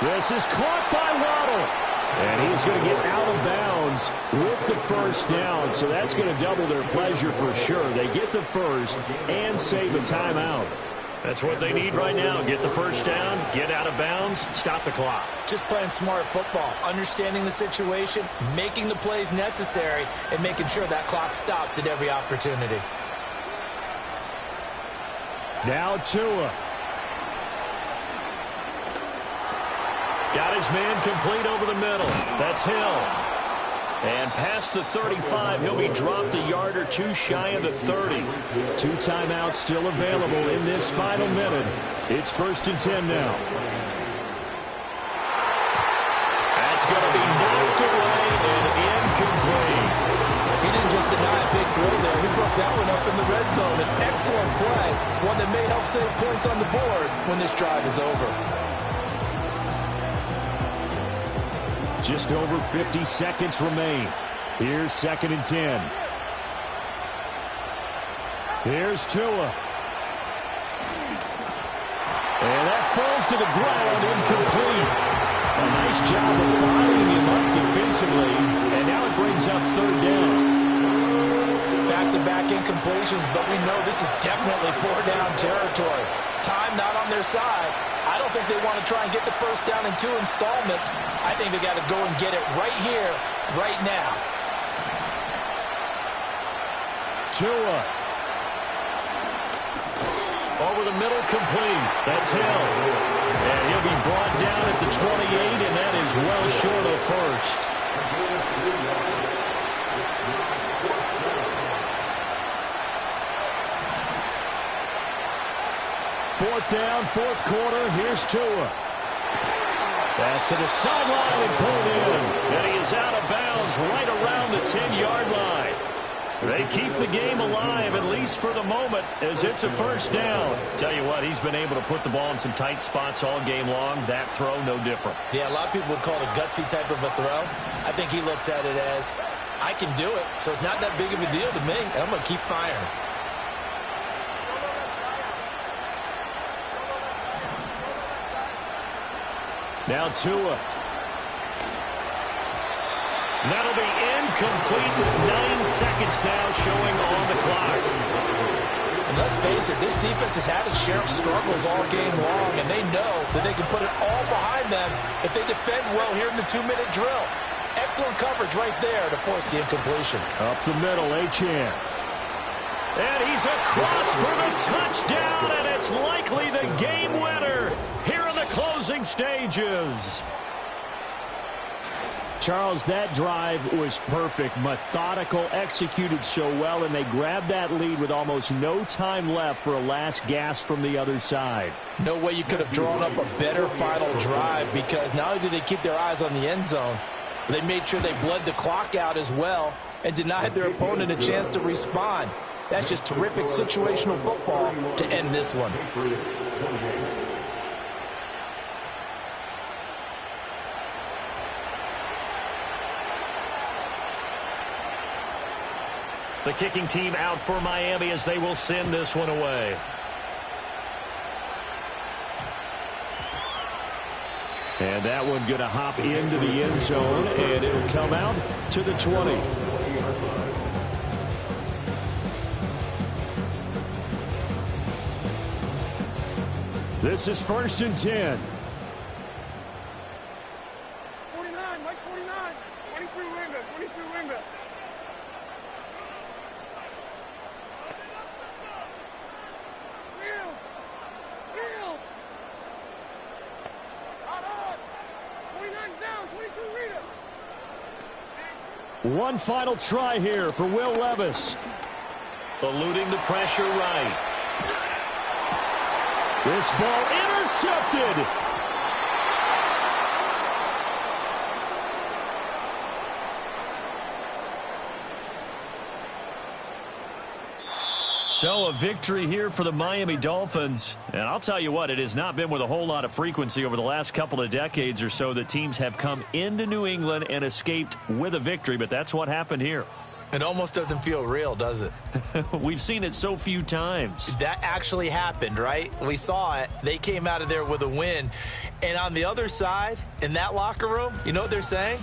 This is caught by Waddle. And he's going to get out of bounds with the 1st down. So that's going to double their pleasure for sure. They get the 1st and save a timeout. That's what they need right now. Get the 1st down, get out of bounds, stop the clock. Just playing smart football, understanding the situation, making the plays necessary, and making sure that clock stops at every opportunity. Now Tua. Got his man complete over the middle. That's Hill. And past the 35, he'll be dropped a yard or 2 shy of the 30. 2 timeouts still available in this final minute. It's 1st and 10 now. That's going to be knocked away and incomplete. He didn't just deny a big throw there. He broke that one up in the red zone. An excellent play, one that may help save points on the board when this drive is over. Just over 50 seconds remain. Here's 2nd and 10. Here's Tua. And that falls to the ground, incomplete. A nice job of bodying him up defensively. And now it brings up 3rd down. Back-to-back incompletions, but we know this is definitely 4-down territory. Time not on their side. I don't think they want to try and get the 1st down in 2 installments. I think they got to go and get it right here, right now. Tua. Over the middle, complete. That's Hill. And he'll be brought down at the 28, and that is well short of 1st. Fourth down, 4th quarter. Here's Tua. Pass to the sideline and pulled in. And he is out of bounds right around the 10-yard line. They keep the game alive, at least for the moment, as it's a 1st down. Tell you what, he's been able to put the ball in some tight spots all game long. That throw, no different. Yeah, a lot of people would call it a gutsy type of a throw. I think he looks at it as, I can do it, so it's not that big of a deal to me, and I'm going to keep firing. Now Tua. That'll be incomplete with 9 seconds now showing on the clock. And let's face it, this defense has had its share of struggles all game long, and they know that they can put it all behind them if they defend well here in the 2-minute drill. Excellent coverage right there to force the incompletion. Up the middle, Achane. And he's across for the touchdown, and it's likely the game winner here in the closing stages. Charles, that drive was perfect, methodical, executed so well, and they grabbed that lead with almost no time left for a last gasp from the other side. No way you could have drawn up a better final drive, because not only did they keep their eyes on the end zone, they made sure they bled the clock out as well and denied their opponent a chance to respond. That's just terrific situational football to end this one. The kicking team out for Miami as they will send this one away. And that one going to hop into the end zone, and it'll come out to the 20. This is 1st and 10. 49, Mike 49. 23 window, 23 window. Wheels. Wheels. Out. 29 down, 22 window. One final try here for Will Levis. Eluding the pressure right. This ball intercepted. So a victory here for the Miami Dolphins. And I'll tell you what, it has not been with a whole lot of frequency over the last couple of decades or so that teams have come into New England and escaped with a victory, but that's what happened here. It almost doesn't feel real, does it? We've seen it so few times. That actually happened, right? We saw it. They came out of there with a win. And on the other side, in that locker room, you know what they're saying?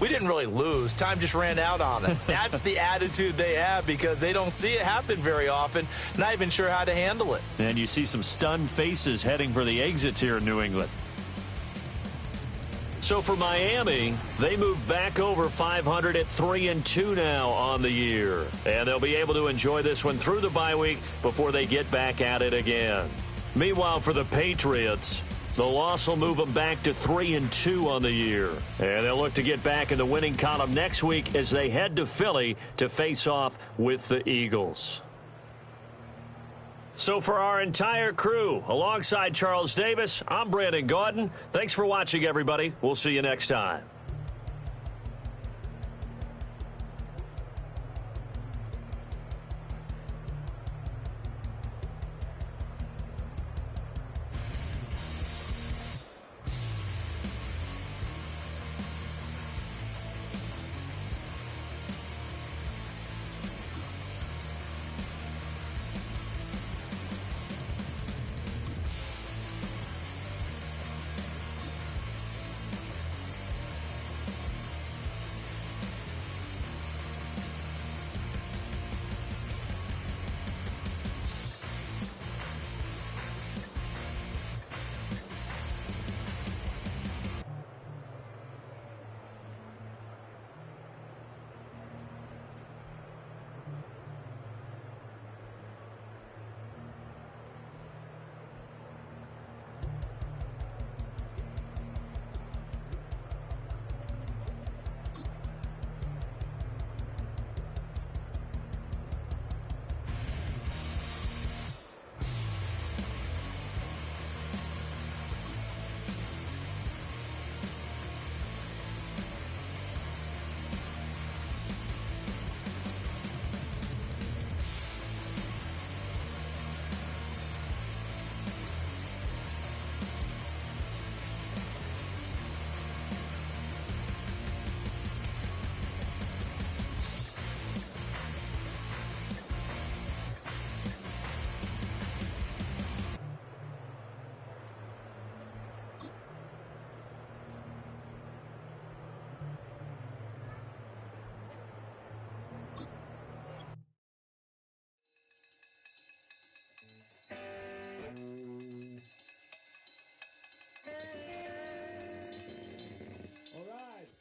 We didn't really lose. Time just ran out on us. That's the attitude they have, because they don't see it happen very often, not even sure how to handle it. And you see some stunned faces heading for the exits here in New England. So for Miami, they move back over 500 at 3-2 now on the year. And they'll be able to enjoy this one through the bye week before they get back at it again. Meanwhile, for the Patriots, the loss will move them back to 3-2 on the year. And they'll look to get back in the winning column next week as they head to Philly to face off with the Eagles. So for our entire crew, alongside Charles Davis, I'm Brandon Gaudin. Thanks for watching, everybody. We'll see you next time.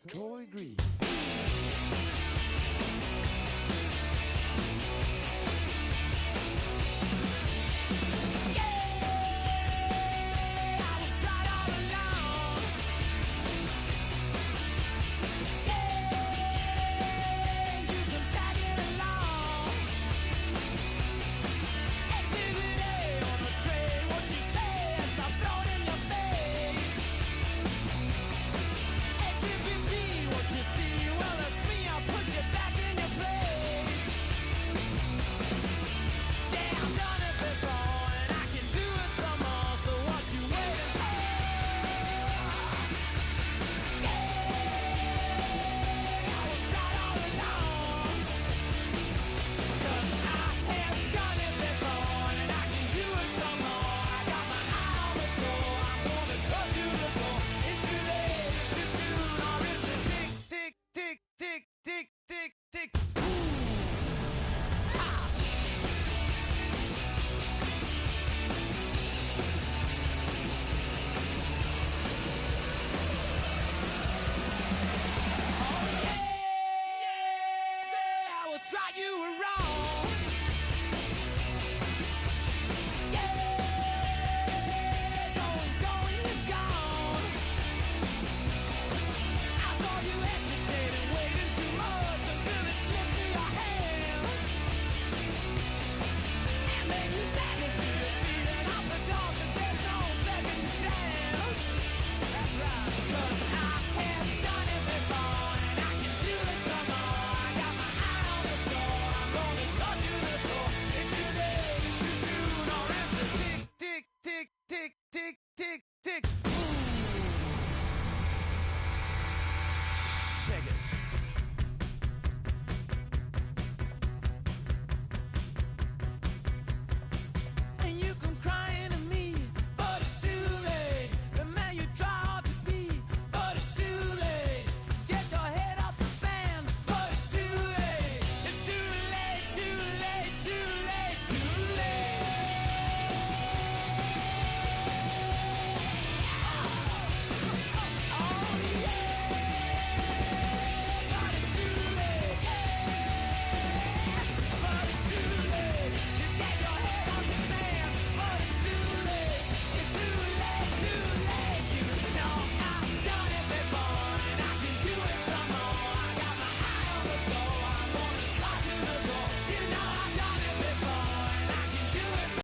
Troy Green.